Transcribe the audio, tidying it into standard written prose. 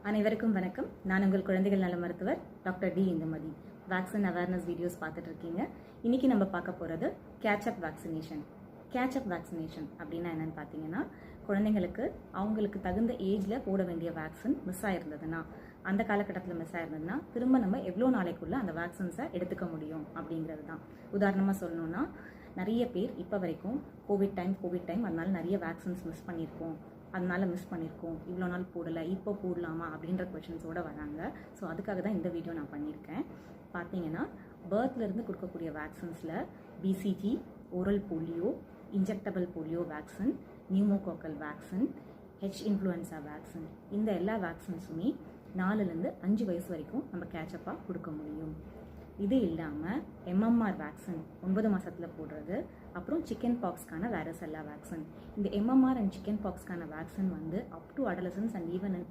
அனைவருக்கும் வணக்கம். நான் உங்கள் குழந்தைகள் நல மருத்துவர் doctor D Indumathi. Vaccine awareness videos பார்த்துட்டு இருக்கீங்க. இன்னைக்கு நம்ம பார்க்க போகிறது கேட்சப் வேக்சினேஷன். கேட்சப் வேக்சினேஷன் அப்படின்னா என்னன்னு பார்த்தீங்கன்னா, குழந்தைங்களுக்கு அவங்களுக்கு தகுந்த ஏஜில் போட வேண்டிய வேக்சின் மிஸ் ஆயிருந்ததுன்னா, அந்த காலகட்டத்தில் மிஸ் ஆயிருந்ததுன்னா திரும்ப நம்ம எவ்வளோ நாளைக்குள்ள அந்த வேக்சின்ஸை எடுத்துக்க முடியும் அப்படிங்கிறது தான். உதாரணமாக சொல்லணும்னா, நிறைய பேர் இப்போ வரைக்கும் கோவிட் டைம் அதனால நிறைய வேக்சின்ஸ் மிஸ் பண்ணியிருக்கோம், இவ்வளோ நாள் போடலை, இப்போ போடலாமா அப்படின்ற கொஷின்ஸோடு வராங்க. ஸோ அதுக்காக தான் இந்த வீடியோ நான் பண்ணியிருக்கேன். பார்த்தீங்கன்னா, பர்த்லேருந்து கொடுக்கக்கூடிய வேக்சின்ஸில் BCG, oral polio, injectable polio vaccine, pneumococcal vaccine, H influenza vaccine, இந்த எல்லா வேக்சின்ஸுமே 4லேருந்து 5 வயசு வரைக்கும் நம்ம கேட்சப்பாக கொடுக்க முடியும். இது இல்லாமல் எம்எம்ஆர் வேக்சின் 9 மாதத்தில் போடுறது, அப்புறம் சிக்கன் பாக்ஸ்க்கான வேரசெல்லா வேக்சின். இந்த எம்எம்ஆர் அண்ட் சிக்கன் பாக்ஸ்க்கான வேக்சின் வந்து up to adolescence and even